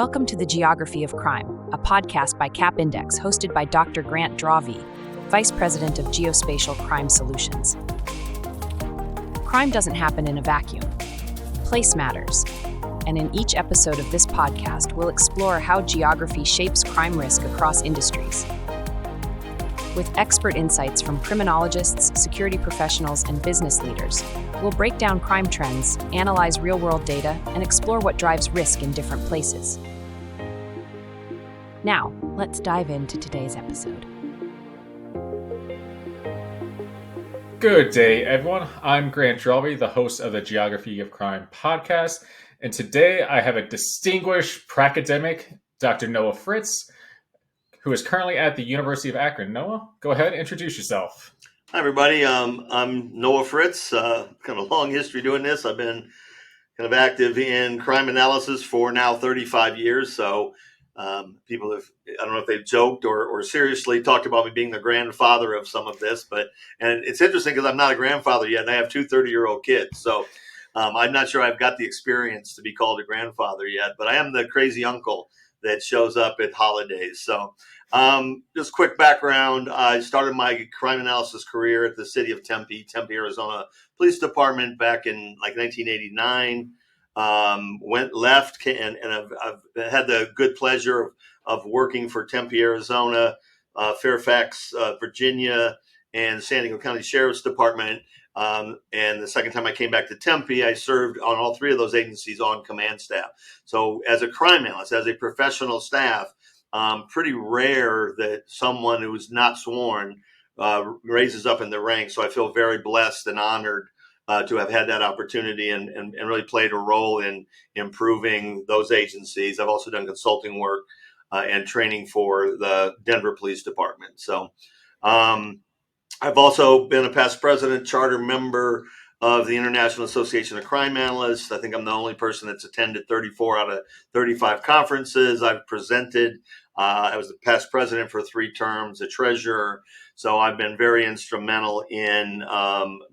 Welcome to the Geography of Crime, a podcast by Cap Index hosted by Dr. Grant Drawvey, Vice President of Geospatial Crime Solutions. Crime doesn't happen in a vacuum. Place matters. And in each episode of this podcast, we'll explore how geography shapes crime risk across industries. With expert insights from criminologists, security professionals, and business leaders, we'll break down crime trends, analyze real-world data, and explore what drives risk in different places. Now, let's dive into today's episode. Good day, everyone. I'm Grant Drawvey, the host of the Geography of Crime podcast, and today I have a distinguished pracademic, Dr. Noah Fritz, who is currently at the University of Akron. Noah, go ahead and introduce yourself. Hi, everybody. I'm Noah Fritz. Kind of a long history doing this. I've been kind of active in crime analysis for now 35 years. So people have, I don't know if they've joked or seriously talked about me being the grandfather of some of this, and it's interesting because I'm not a grandfather yet, and I have two 30-year-old kids. So I'm not sure I've got the experience to be called a grandfather yet, but I am the crazy uncle that shows up at holidays. So just quick background, I started my crime analysis career at the city of Tempe, Arizona Police Department back in like 1989. Left, and I've had the good pleasure of working for Tempe, Arizona, Fairfax, Virginia, and San Diego County Sheriff's Department. And the second time I came back to Tempe, I served on all three of those agencies on command staff. So as a crime analyst, as a professional staff, pretty rare that someone who is not sworn raises up in the ranks. So I feel very blessed and honored to have had that opportunity and really played a role in improving those agencies. I've also done consulting work and training for the Denver Police Department. So I've also been a past president, charter member of the International Association of Crime Analysts. I think I'm the only person that's attended 34 out of 35 conferences. I've presented. I was the past president for 3 terms, a treasurer. So I've been very instrumental in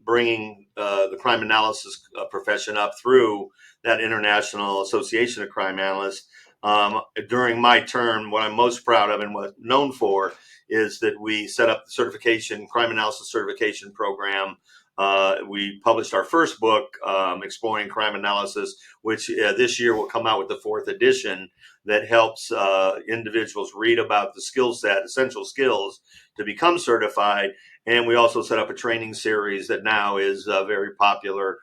bringing the crime analysis profession up through that International Association of Crime Analysts. During my term, what I'm most proud of and what I'm known for is that we set up the crime analysis certification program. We published our first book, Exploring Crime Analysis, which this year will come out with the 4th edition that helps individuals read about the skill set, essential skills to become certified. And we also set up a training series that now is very popular,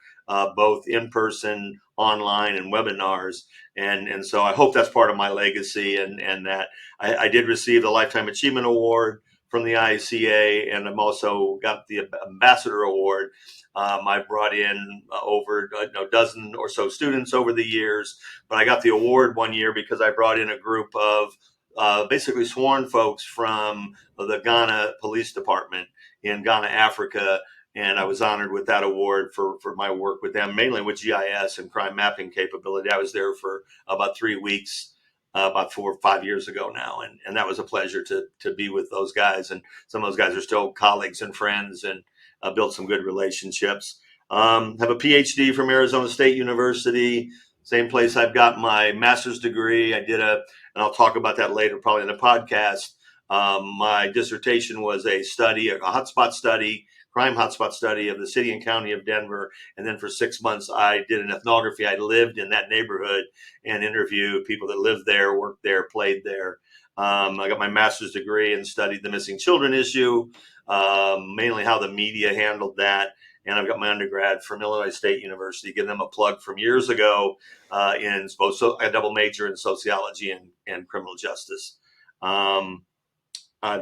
both in person, online, and webinars. And so I hope that's part of my legacy, and that I did receive the Lifetime Achievement Award from the ICA, and I'm also got the Ambassador Award. I brought in over a dozen or so students over the years, but I got the award one year because I brought in a group of basically sworn folks from the Ghana Police Department in Ghana, Africa, and I was honored with that award for my work with them, mainly with GIS and crime mapping capability. I was there for about 3 weeks. About 4 or 5 years ago now. And that was a pleasure to be with those guys. And some of those guys are still colleagues and friends, and built some good relationships. Have a PhD from Arizona State University, same place I've got my master's degree. And I'll talk about that later, probably in the podcast. My dissertation was a hotspot study, crime hotspot study of the city and county of Denver. And then for 6 months, I did an ethnography. I lived in that neighborhood and interviewed people that lived there, worked there, played there. I got my master's degree and studied the missing children issue, mainly how the media handled that. And I've got my undergrad from Illinois State University, give them a plug from years ago in both a double major in sociology and criminal justice.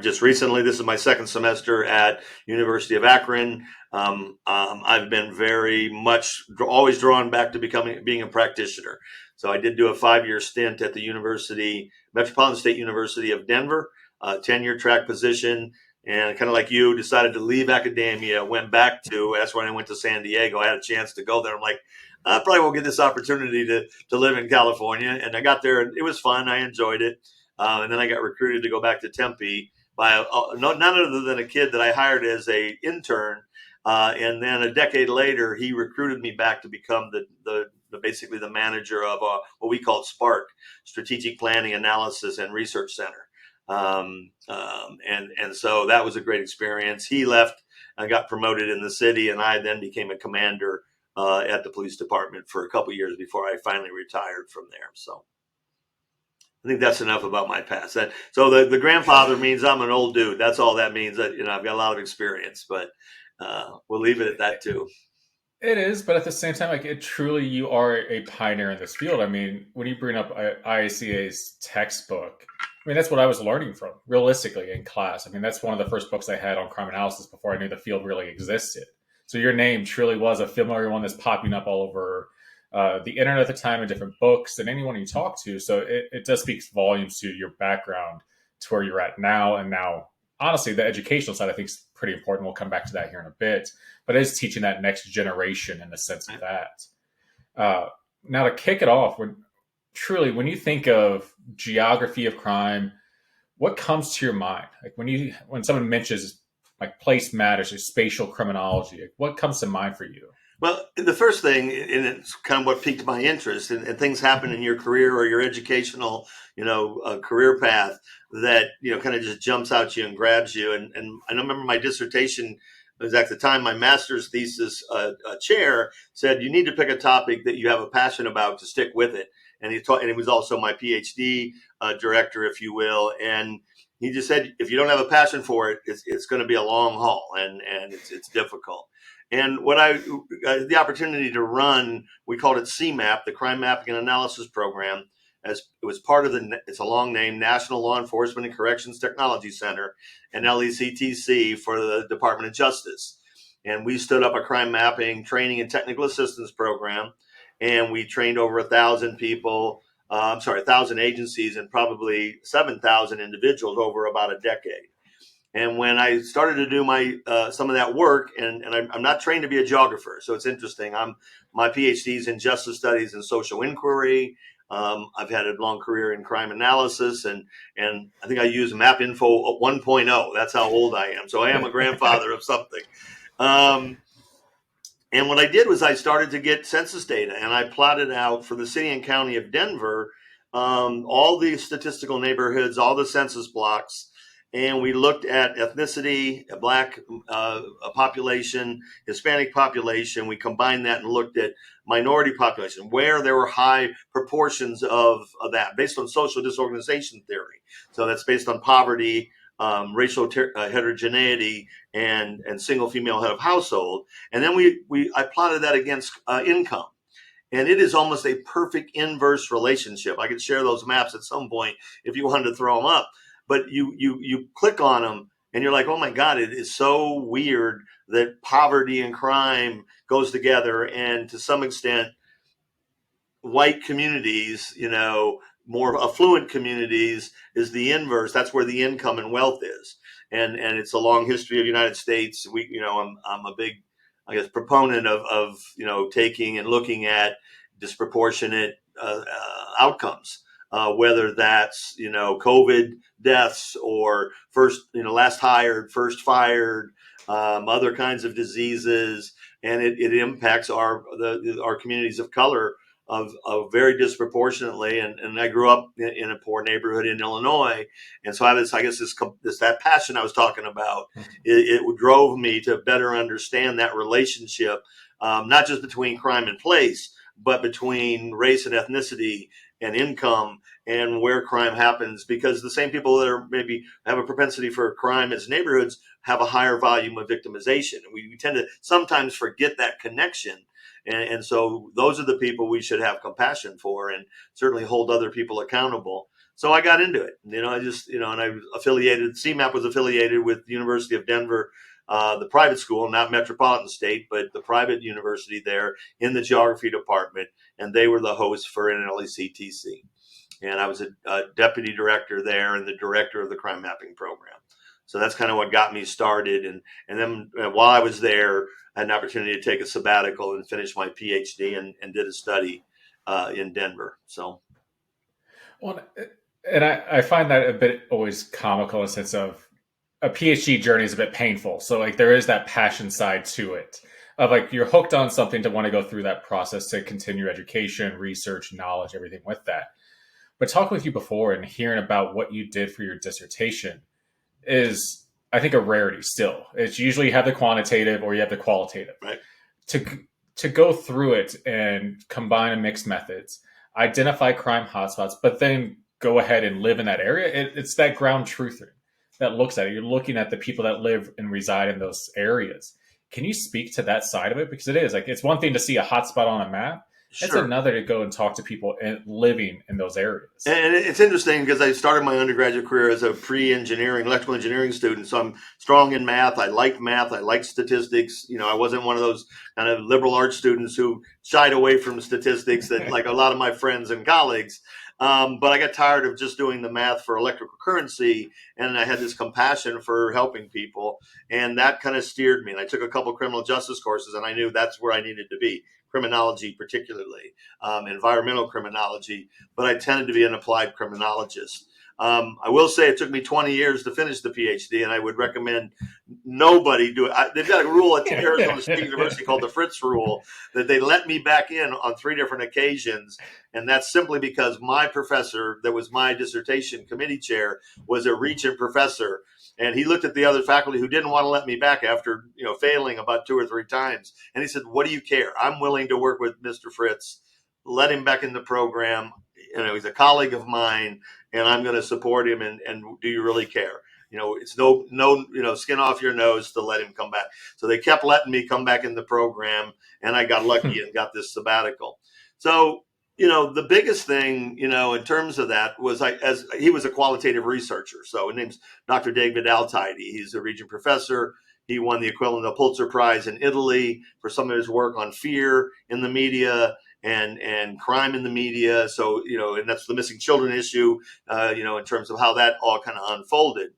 Just recently, this is my second semester at University of Akron. I've been very much always drawn back to being a practitioner. So I did do a 5-year stint at the Metropolitan State University of Denver, a tenure track position. And kind of like you, decided to leave academia, that's when I went to San Diego. I had a chance to go there. I'm like, I probably won't get this opportunity to live in California. And I got there and it was fun. I enjoyed it. And then I got recruited to go back to Tempe by none other than a kid that I hired as a intern. And then a decade later, he recruited me back to become the basically the manager of what we called Spark, Strategic Planning, Analysis, and Research Center. And so that was a great experience. He left and got promoted in the city, and I then became a commander at the police department for a couple years before I finally retired from there. So I think that's enough about my past. So the grandfather means I'm an old dude. That's all that means. That I've got a lot of experience, but we'll leave it at that too. It is, but at the same time, like it truly, you are a pioneer in this field. I mean, when you bring up IACA's textbook, I mean, that's what I was learning from, realistically, in class. I mean, that's one of the first books I had on crime analysis before I knew the field really existed. So your name truly was a familiar one that's popping up all over the internet at the time in different books and anyone you talk to. So it does speak volumes to your background, to where you're at now. And now, honestly, the educational side I think is pretty important. We'll come back to that here in a bit. But it is teaching that next generation in the sense of that. Now, to kick it off, when you think of geography of crime, what comes to your mind? Like when someone mentions like place matters or spatial criminology, like what comes to mind for you? Well, the first thing, and it's kind of what piqued my interest, and things happen in your career or your educational, career path that, kind of just jumps out at you and grabs you. And I remember my dissertation was at the time, my master's thesis chair said, you need to pick a topic that you have a passion about to stick with it. And he was also my PhD director, if you will. And he just said, if you don't have a passion for it, it's going to be a long haul and it's difficult. And what I the opportunity to run, we called it CMAP, the Crime Mapping and Analysis Program, as it was part of it's a long name, National Law Enforcement and Corrections Technology Center, and LECTC for the Department of Justice. And we stood up a crime mapping training and technical assistance program, and we trained over 1,000 people, 1,000 agencies and probably 7,000 individuals over about a decade. And when I started to do my some of that work, and I'm not trained to be a geographer, so it's interesting. My PhD's in justice studies and social inquiry. I've had a long career in crime analysis, and I think I use MapInfo 1.0. That's how old I am. So I am a grandfather of something. And what I did was I started to get census data, and I plotted out for the city and county of Denver all the statistical neighborhoods, all the census blocks. And we looked at ethnicity, a Black population, Hispanic population. We combined that and looked at minority population, where there were high proportions of that based on social disorganization theory. So that's based on poverty, racial heterogeneity, and single female head of household. And then I plotted that against income. And it is almost a perfect inverse relationship. I could share those maps at some point if you wanted to throw them up. But you click on them and you're like, oh my God, it is so weird that poverty and crime goes together. And to some extent, white communities, more affluent communities is the inverse. That's where the income and wealth is. And it's a long history of the United States. I'm a big, I guess, proponent of taking and looking at disproportionate outcomes. Whether that's, COVID deaths or last hired, first fired, other kinds of diseases. And it impacts our communities of color of very disproportionately. And I grew up in a poor neighborhood in Illinois. And so that passion I was talking about, it drove me to better understand that relationship, not just between crime and place, but between race and ethnicity and income and where crime happens, because the same people that are maybe have a propensity for crime as neighborhoods have a higher volume of victimization. And we tend to sometimes forget that connection. And so those are the people we should have compassion for and certainly hold other people accountable. So I got into it, and I was affiliated, CMAP was affiliated with the University of Denver, the private school, not Metropolitan State, but the private university there in the geography department. And they were the hosts for NLECTC. And I was a deputy director there and the director of the crime mapping program. So that's kind of what got me started. And then while I was there, I had an opportunity to take a sabbatical and finish my PhD and did a study in Denver. So. Well, and I find that a bit always comical in the sense of a PhD journey is a bit painful. So like there is that passion side to it. of like you're hooked on something to want to go through that process to continue education, research, knowledge, everything with that. But talking with you before and hearing about what you did for your dissertation is, I think, a rarity still. It's usually you have the quantitative or you have the qualitative. Right. To go through it and combine mixed methods, identify crime hotspots, but then go ahead and live in that area. It's that ground truther that looks at it. You're looking at the people that live and reside in those areas. Can you speak to that side of it? Because it is like, it's one thing to see a hotspot on a map. Sure. It's another to go and talk to people living in those areas. And it's interesting because I started my undergraduate career as a pre-engineering, electrical engineering student. So I'm strong in math. I liked math. I liked statistics. I wasn't one of those kind of liberal arts students who shied away from statistics that like a lot of my friends and colleagues. But I got tired of just doing the math for electrical currency. And I had this compassion for helping people. And that kind of steered me. And I took a couple criminal justice courses and I knew that's where I needed to be. Criminology, particularly, environmental criminology, but I tended to be an applied criminologist. I will say it took me 20 years to finish the PhD, and I would recommend nobody do it. They've got a rule at Arizona State University called the Fritz rule that they let me back in on 3 different occasions, and that's simply because my professor, that was my dissertation committee chair, was a Regent professor. And he looked at the other faculty who didn't want to let me back after, failing about 2 or 3 times. And he said, "What do you care? I'm willing to work with Mr. Fritz. Let him back in the program. He's a colleague of mine, and I'm going to support him. And do you really care? It's no, skin off your nose to let him come back." So they kept letting me come back in the program, and I got lucky and got this sabbatical. So, the biggest thing, in terms of that was as he was a qualitative researcher. So his name's Dr. David Altidy. He's a Regent professor. He won the equivalent of the Pulitzer Prize in Italy for some of his work on fear in the media and crime in the media. So, and that's the missing children issue, in terms of how that all kind of unfolded.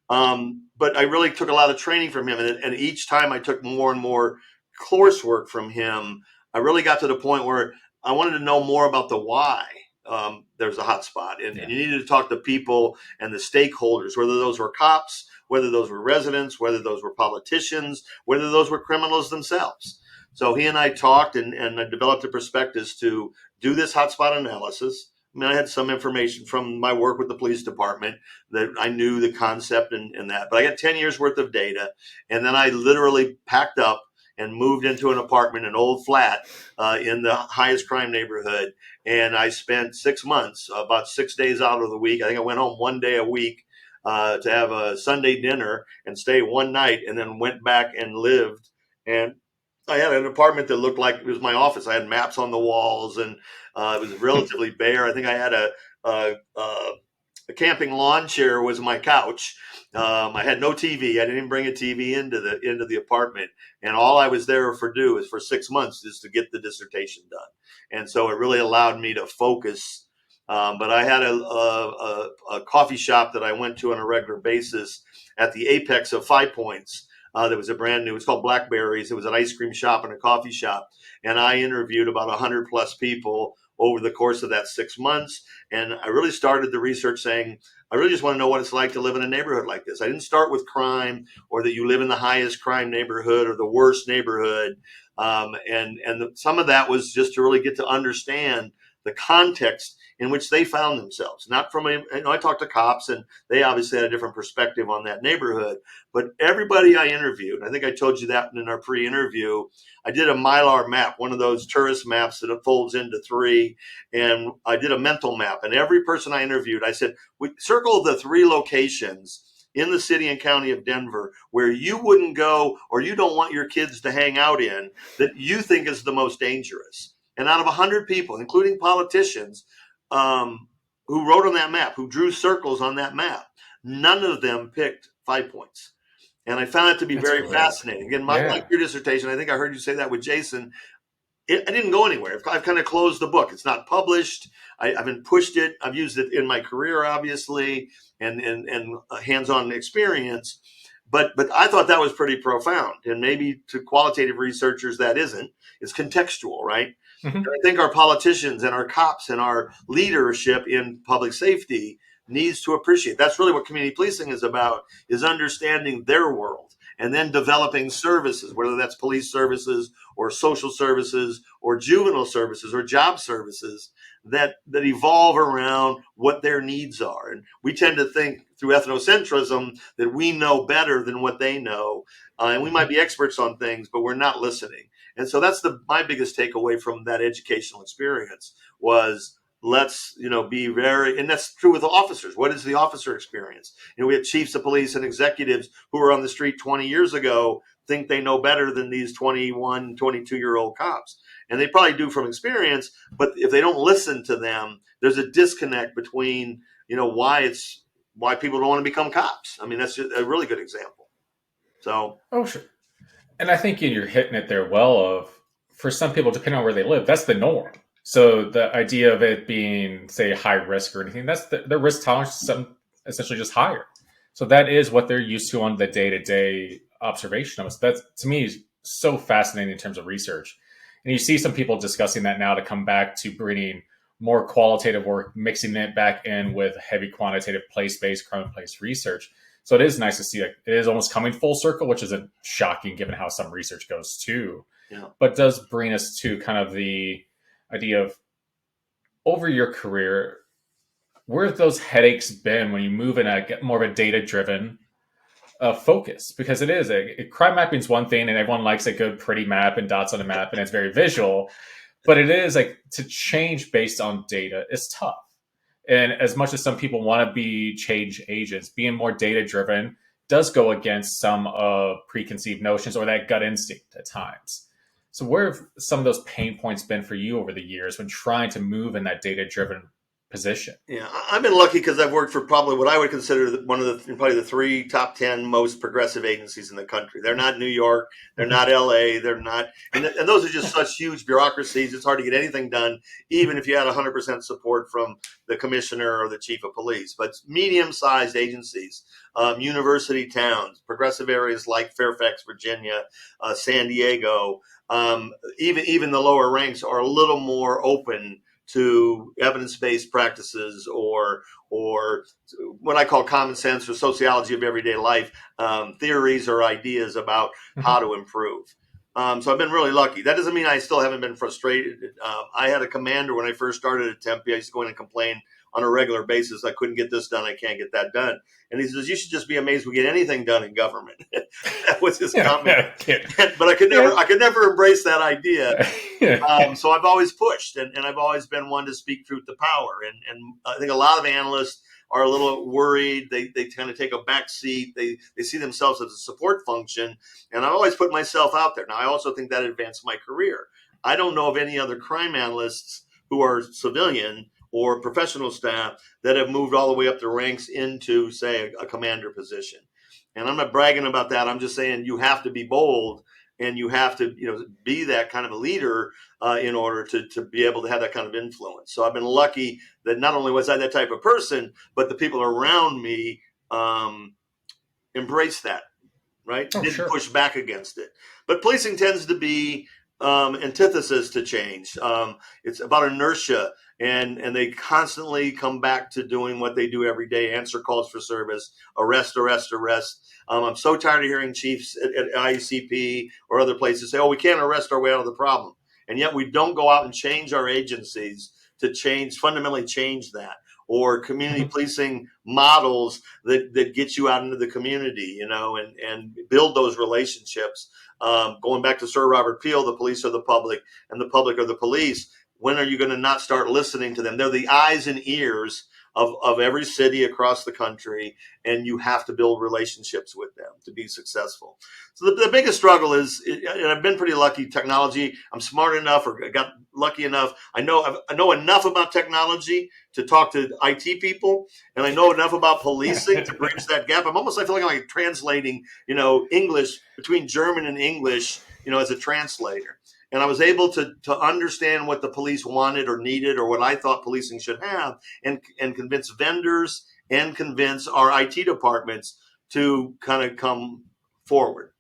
But I really took a lot of training from him. And each time I took more and more coursework from him, I really got to the point where I wanted to know more about the why there's a hotspot. And you needed to talk to people and the stakeholders, whether those were cops, whether those were residents, whether those were politicians, whether those were criminals themselves. So he and I talked and I developed a prospectus to do this hotspot analysis. I mean, I had some information from my work with the police department that I knew the concept and that, but I got 10 years worth of data. And then I literally packed up and moved into an apartment, an old flat in the highest crime neighborhood. And I spent 6 months, about 6 days out of the week. I think I went home 1 day a week to have a Sunday dinner and stay one night, and then went back and lived. And I had an apartment that looked like it was my office. I had maps on the walls, and it was relatively bare. I think I had a camping lawn chair was my couch. I had no TV. I didn't even bring a TV into the apartment. And all I was there for 6 months is to get the dissertation done. And so it really allowed me to focus. But I had a coffee shop that I went to on a regular basis at the apex of 5 Points. That was a brand new, it's called Blackberries. It was an ice cream shop and a coffee shop. And I interviewed about 100 plus people over the course of that 6 months. And I really started the research saying, I really just want to know what it's like to live in a neighborhood like this. I didn't start with crime or that you live in the highest crime neighborhood or the worst neighborhood. Some of that was just to really get to understand the context in which they found themselves. Not from I talked to cops and they obviously had a different perspective on that neighborhood, but everybody I interviewed, I think I told you that in our pre-interview, I did a Mylar map, one of those tourist maps that folds into 3, and I did a mental map, and every person I interviewed, I said, we circle the 3 locations in the city and county of Denver where you wouldn't go or you don't want your kids to hang out in that you think is the most dangerous. And out of 100 people, including politicians, who wrote on that map, who drew circles on that map, none of them picked 5 Points. And I found it to be very fascinating. Again, like your dissertation, I think I heard you say that with Jason, I didn't go anywhere. I've kind of closed the book. It's not published. I haven't pushed it. I've used it in my career, obviously, and hands-on experience. But I thought that was pretty profound. And maybe to qualitative researchers, that isn't. It's contextual, right? Mm-hmm. I think our politicians and our cops and our leadership in public safety needs to appreciate. That's really what community policing is about, is understanding their world and then developing services, whether that's police services or social services or juvenile services or job services that evolve around what their needs are. And we tend to think through ethnocentrism that we know better than what they know, and we might be experts on things, but we're not listening. And so that's my biggest takeaway from that educational experience was, let's, be very, and that's true with the officers. What is the officer experience? We have chiefs of police and executives who were on the street 20 years ago think they know better than these 21, 22-year-old cops. And they probably do from experience, but if they don't listen to them, there's a disconnect between, why people don't want to become cops. I mean, that's just a really good example. So. Oh, sure. And I think you're hitting it there for some people, depending on where they live, that's the norm. So the idea of it being, say, high risk or anything, that's the risk tolerance is essentially just higher. So that is what they're used to on the day-to-day observation of us. That, to me, is so fascinating in terms of research. And you see some people discussing that now to come back to bringing more qualitative work, mixing it back in with heavy quantitative place-based, crime-based research. So it is nice to see it is almost coming full circle, which isn't shocking given how some research goes too. Yeah. But does bring us to kind of the idea of, over your career, where have those headaches been when you move in get more of a data-driven focus? Because it is crime mapping is one thing, and everyone likes a good, pretty map and dots on a map, and it's very visual. But it is to change based on data is tough. And as much as some people want to be change agents, being more data-driven does go against some preconceived notions or that gut instinct at times. So where have some of those pain points been for you over the years when trying to move in that data-driven position? Yeah, I've been lucky because I've worked for probably what I would consider one of probably the 3 top 10 most progressive agencies in the country. They're not New York, they're not LA, they're not, and those are just such huge bureaucracies. It's hard to get anything done, even if you had 100% support from the commissioner or the chief of police. But medium-sized agencies, university towns, progressive areas like Fairfax, Virginia, San Diego, even the lower ranks are a little more open to evidence-based practices or what I call common sense or sociology of everyday life, theories or ideas about how to improve. So I've been really lucky. That doesn't mean I still haven't been frustrated. I had a commander when I first started at Tempe. I used to go in and complain on a regular basis. I couldn't get this done. I can't get that done. And he says, you should just be amazed we get anything done in government. That was his comment. But I could never embrace that idea. So I've always pushed, and I've always been one to speak truth to power. And I think a lot of analysts are a little worried. They kind of take a back seat. They see themselves as a support function. And I always put myself out there. Now, I also think that advanced my career. I don't know of any other crime analysts who are civilian or professional staff that have moved all the way up the ranks into, say, a commander position. And I'm not bragging about that. I'm just saying you have to be bold and you have to, be that kind of a leader in order to be able to have that kind of influence. So I've been lucky that not only was I that type of person, but the people around me embraced that, right? Didn't push back against it. But policing tends to be antithesis to change. It's about inertia, and they constantly come back to doing what they do every day: answer calls for service, arrest. I'm so tired of hearing chiefs at ICP or other places say, "Oh, we can't arrest our way out of the problem," and yet we don't go out and change our agencies to fundamentally change that. Or community policing models that get you out into the community, and build those relationships. Going back to Sir Robert Peel, the police are the public and the public are the police. When are you going to not start listening to them? They're the eyes and ears of every city across the country, and you have to build relationships with them to be successful. So the biggest struggle is, and I've been pretty lucky, technology. I'm smart enough, or got lucky enough. I know enough about technology to talk to IT people, and I know enough about policing to bridge that gap. I feel like I'm translating, English between German and English, as a translator. And I was able to understand what the police wanted or needed, or what I thought policing should have, and convince vendors and convince our IT departments to kind of come forward.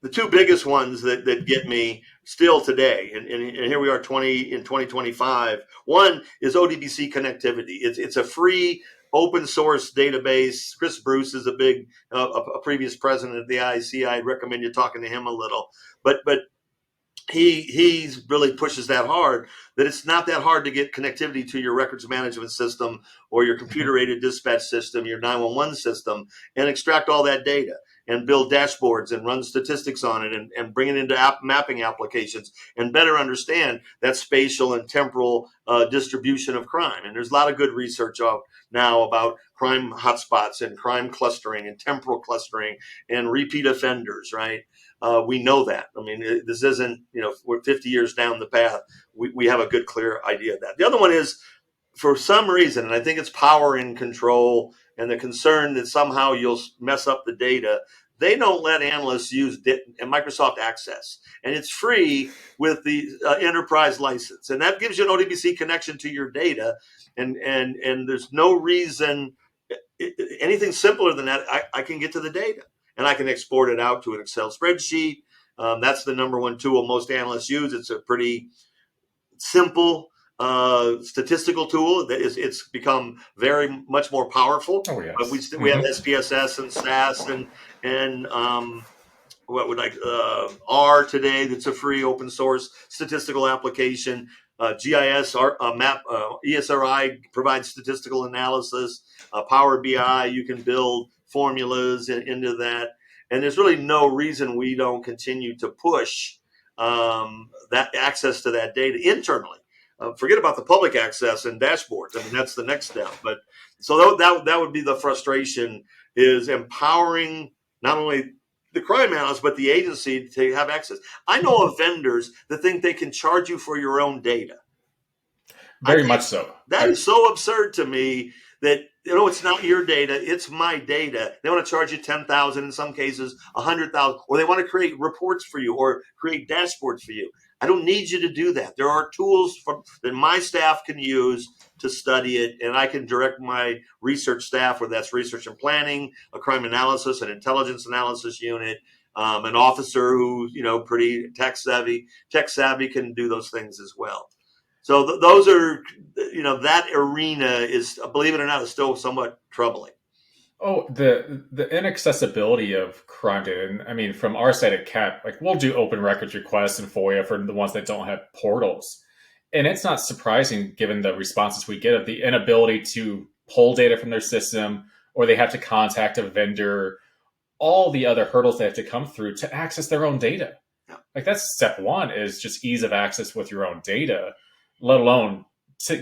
The 2 biggest ones that get me still today, and here we are in 2025. One is ODBC connectivity. It's a free open source database. Chris Bruce is a previous president of the IC. I'd recommend you talking to him a little. But he really pushes that hard, that it's not that hard to get connectivity to your records management system or your computer aided dispatch system, your 911 system, and extract all that data and build dashboards and run statistics on it and bring it into mapping applications and better understand that spatial and temporal distribution of crime. And there's a lot of good research out now about crime hotspots and crime clustering and temporal clustering and repeat offenders, right? We know that. I mean, this isn't, we're 50 years down the path. We have a good, clear idea of that. The other one is, for some reason, and I think it's power and control and the concern that somehow you'll mess up the data, they don't let analysts use Microsoft Access. And it's free with the enterprise license. And that gives you an ODBC connection to your data. And there's no reason, anything simpler than that, I can get to the data. And I can export it out to an Excel spreadsheet. That's the number one tool most analysts use. It's a pretty simple statistical tool. It's become very much more powerful. Oh, yes. But we have SPSS and SAS and what would R today. That's a free open source statistical application. GIS map ESRI provides statistical analysis. Power BI, you can build formulas into that, and there's really no reason we don't continue to push that access to that data internally. Forget about the public access and dashboards. I mean, that's the next step. But so that would be the frustration, is empowering not only the crime analyst but the agency to have access. I know of vendors that think they can charge you for your own data. Very much so. That is so absurd to me that, it's not your data, it's my data. They want to charge you $10,000, in some cases $100,000, or they want to create reports for you or create dashboards for you. I don't need you to do that. There are tools that my staff can use to study it, and I can direct my research staff, whether that's research and planning, a crime analysis, an intelligence analysis unit, an officer who, pretty tech savvy can do those things as well. So those are, that arena is, believe it or not, is still somewhat troubling. Oh, the inaccessibility of crime data. And I mean, from our side at CAP, we'll do open records requests and FOIA for the ones that don't have portals. And it's not surprising, given the responses we get, of the inability to pull data from their system, or they have to contact a vendor, all the other hurdles they have to come through to access their own data. Yeah. That's step one, is just ease of access with your own data, let alone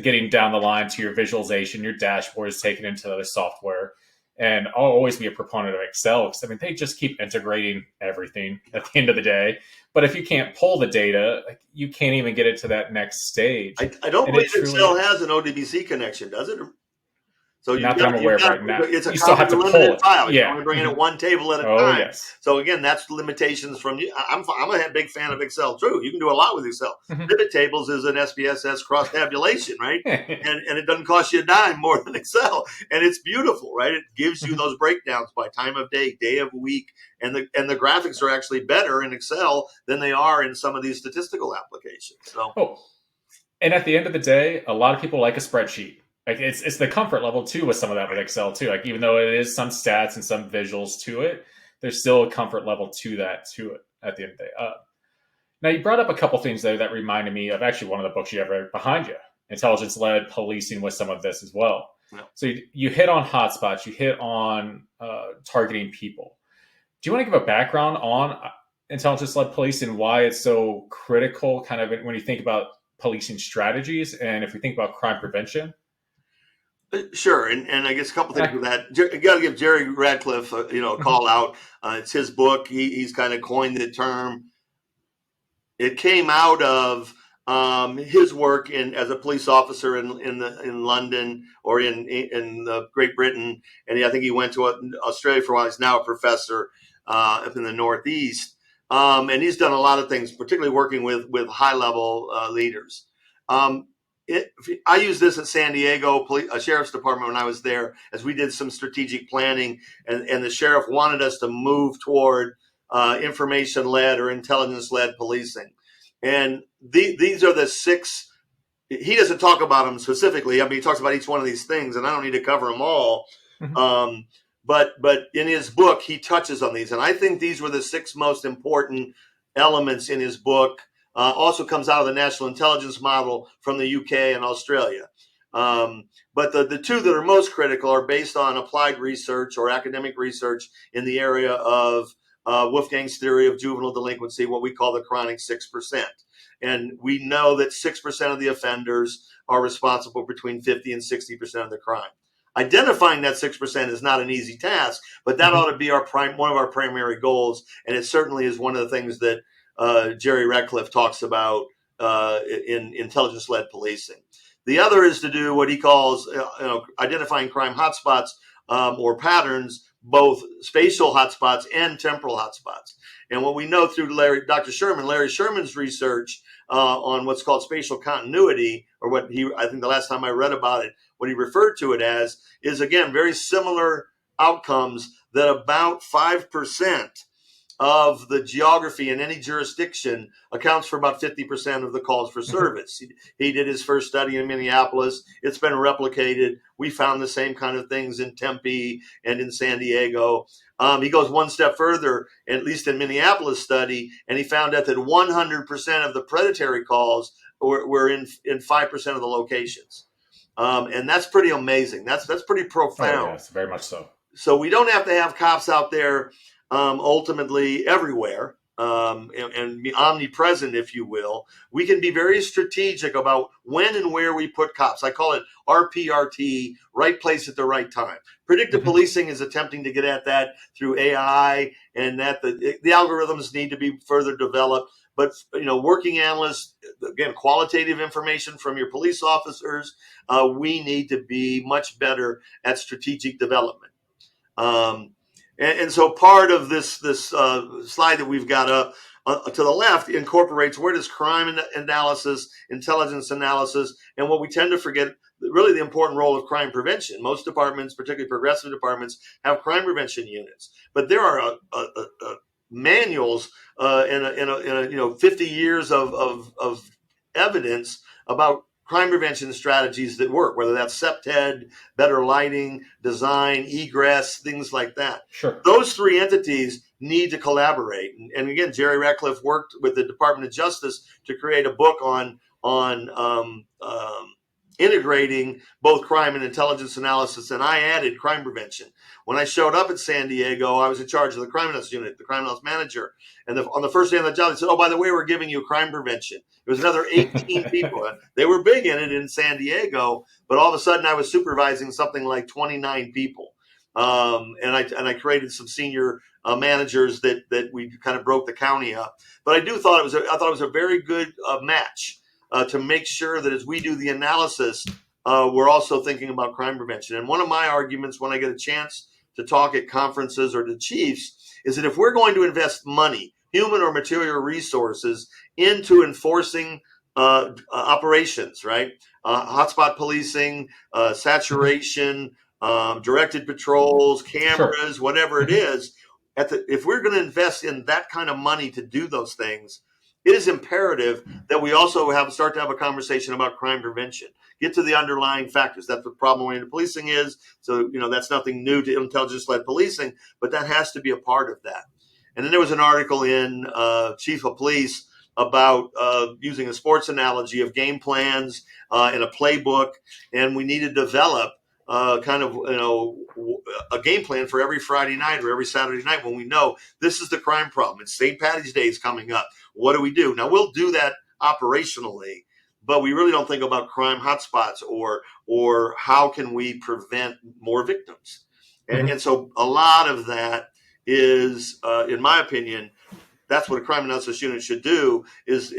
getting down the line to your visualization, your dashboards taken into other software. And I'll always be a proponent of Excel, because they just keep integrating everything at the end of the day. But if you can't pull the data, you can't even get it to that next stage. I don't believe Excel has an ODBC connection, does it? So not that I'm aware of right now. It's a you still have to pull it. file. Yeah. You only bring it at one table at a Oh, time. yes. So again, that's limitations from you. I'm a big fan of Excel too. You can do a lot with Excel. Pivot tables is an SPSS cross tabulation, right? and it doesn't cost you a dime more than Excel, and it's beautiful, right? It gives you those breakdowns by time of day of week, and the graphics are actually better in Excel than they are in some of these statistical applications. So, and at the end of the day, a lot of people like a spreadsheet. It's the comfort level too with some of that with Excel too. Even though it is some stats and some visuals to it, there's still a comfort level to it at the end of the day. Now, you brought up a couple things there that reminded me of actually one of the books you have right behind you, Intelligence-Led Policing, with some of this as well. Yeah. So you hit on hotspots, you hit on targeting people. Do you want to give a background on intelligence-led policing, why it's so critical kind of when you think about policing strategies, and if we think about crime prevention? Sure, and I guess a couple things with that. You got to give Jerry Radcliffe, a call out. It's his book. He's kind of coined the term. It came out of his work as a police officer in London or in Great Britain, and I think he went to Australia for a while. He's now a professor up in the Northeast, and he's done a lot of things, particularly working with high level leaders. I used this at San Diego Sheriff's Department when I was there, as we did some strategic planning, and the sheriff wanted us to move toward information-led or intelligence-led policing. And these are the 6 he doesn't talk about them specifically. I mean, he talks about each one of these things, and I don't need to cover them all. Mhm. But in his book, he touches on these, and I think these were the 6 most important elements in his book. Also comes out of the National Intelligence Model from the UK and Australia. But the 2 that are most critical are based on applied research or academic research in the area of Wolfgang's theory of juvenile delinquency, what we call the chronic 6%. And we know that 6% of the offenders are responsible between 50 and 60% of the crime. Identifying that 6% is not an easy task, but that ought to be one of our primary goals. And it certainly is one of the things that Jerry Ratcliffe talks about in intelligence-led policing. The other is to do what he calls identifying crime hotspots or patterns, both spatial hotspots and temporal hotspots. And what we know through Larry Sherman's research on what's called spatial continuity, or I think the last time I read about it, what he referred to it as, is again very similar outcomes, that about 5% of the geography in any jurisdiction accounts for about 50% of the calls for service. He did his first study in Minneapolis. It's been replicated. We found the same kind of things in Tempe and in San Diego. He goes one step further, at least in Minneapolis study, and he found out that 100% of the predatory calls were in 5% of the locations. And that's pretty amazing. That's pretty profound. Oh, yes, very much so. So we don't have to have cops out there ultimately everywhere and be omnipresent, if you will. We can be very strategic about when and where we put cops. I call it RPRT, right place at the right time. Predictive policing is attempting to get at that through AI, and that the algorithms need to be further developed. But working analysts, again, qualitative information from your police officers, we need to be much better at strategic development. And so part of this slide that we've got up to the left incorporates where does crime analysis, intelligence analysis, and what we tend to forget, really the important role of crime prevention. Most departments, particularly progressive departments, have crime prevention units, but there are manuals in 50 years of evidence about crime prevention strategies that work, whether that's CPTED, better lighting, design, egress, things like that. Sure. Those 3 entities need to collaborate. And again, Jerry Ratcliffe worked with the Department of Justice to create a book on integrating both crime and intelligence analysis, and I added crime prevention. When I showed up at San Diego, I was in charge of the crime analysis unit, the crime analysis manager. And on the first day of the job, they said, "Oh, by the way, we're giving you crime prevention." It was another 18 people. They were big in it in San Diego, but all of a sudden I was supervising something like 29 people. And I created some senior managers that we kind of broke the county up. But I thought it was a very good match. To make sure that as we do the analysis, we're also thinking about crime prevention. And one of my arguments when I get a chance to talk at conferences or to chiefs is that if we're going to invest money, human or material resources, into enforcing operations, right? Hotspot policing, saturation, directed patrols, cameras, Sure. whatever it is, if we're going to invest in that kind of money to do those things, it is imperative that we also start to have a conversation about crime prevention. Get to the underlying factors. That's what problem-oriented policing is. So, that's nothing new to intelligence-led policing, but that has to be a part of that. And then there was an article in Chief of Police about using a sports analogy of game plans in a playbook, and we need to develop a game plan for every Friday night or every Saturday night when we know this is the crime problem. It's St. Patty's Day is coming up. What do we do? Now, we'll do that operationally, but we really don't think about crime hotspots or how can we prevent more victims. And so a lot of that is, in my opinion, that's what a crime analysis unit should do is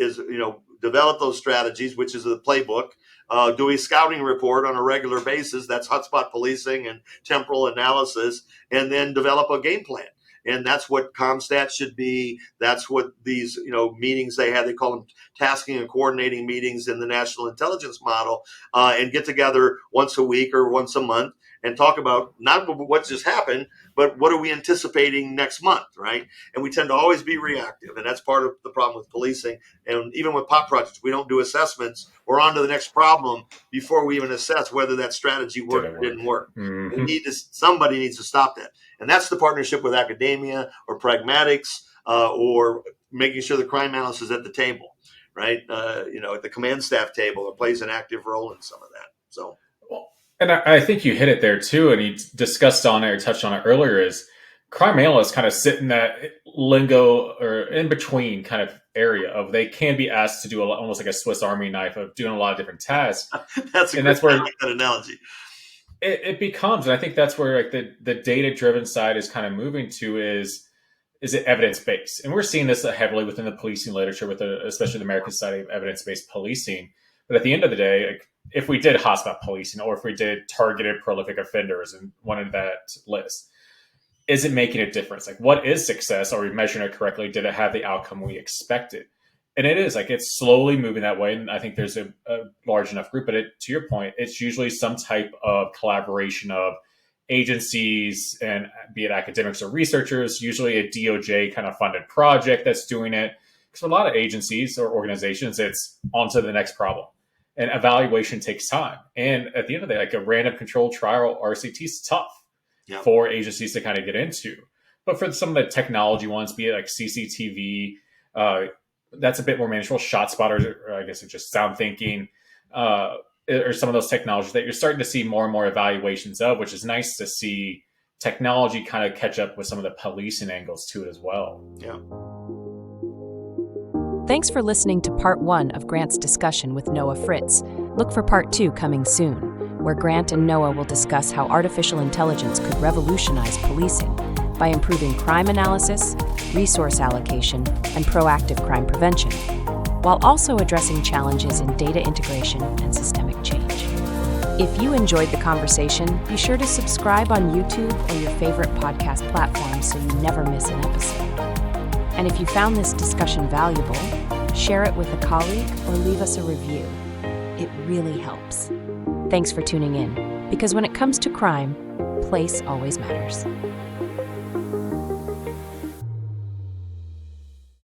develop those strategies, which is the playbook, do a scouting report on a regular basis. That's hotspot policing and temporal analysis, and then develop a game plan. And that's what ComStat should be. That's what these meetings they have. They call them tasking and coordinating meetings in the National Intelligence Model, and get together once a week or once a month and talk about not what just happened, but what are we anticipating next month, right? And we tend to always be reactive, and that's part of the problem with policing. And even with pop projects, we don't do assessments. We're on to the next problem before we even assess whether that strategy worked or didn't work. Somebody needs to stop that. And that's the partnership with academia or pragmatics or making sure the crime analyst is at the table, right? At the command staff table, or plays an active role in some of that. So, and I think you hit it there too, and you discussed on it or touched on it earlier, is crime analysts kind of sit in that lingo or in between kind of area of they can be asked to do almost like a Swiss Army knife of doing a lot of different tasks. That's where I like that analogy. It becomes, and I think that's where like the data driven side is kind of moving to is it evidence based, and we're seeing this heavily within the policing literature, with especially the American Society of Evidence Based Policing. But at the end of the day, like, if we did hotspot policing, or if we did targeted prolific offenders and wanted that list, is it making a difference? Like, what is success? Are we measuring it correctly? Did it have the outcome we expected? And it is, like, it's slowly moving that way. And I think there's a large enough group, but to your point, it's usually some type of collaboration of agencies, and be it academics or researchers, usually a DOJ kind of funded project that's doing it. Because for a lot of agencies or organizations, it's on to the next problem. And evaluation takes time. And at the end of the day, like a random controlled trial RCT is tough for agencies to kind of get into. But for some of the technology ones, be it like CCTV, that's a bit more manageable. ShotSpotter, or I guess it's just sound thinking, or some of those technologies that you're starting to see more and more evaluations of, which is nice to see technology kind of catch up with some of the policing angles to it as well. Yeah. Thanks for listening to part 1 of Grant's discussion with Noah Fritz. Look for part 2 coming soon, where Grant and Noah will discuss how artificial intelligence could revolutionize policing by improving crime analysis, resource allocation, and proactive crime prevention, while also addressing challenges in data integration and systemic change. If you enjoyed the conversation, be sure to subscribe on YouTube or your favorite podcast platform so you never miss an episode. And if you found this discussion valuable, share it with a colleague or leave us a review. It really helps. Thanks for tuning in, because when it comes to crime, place always matters.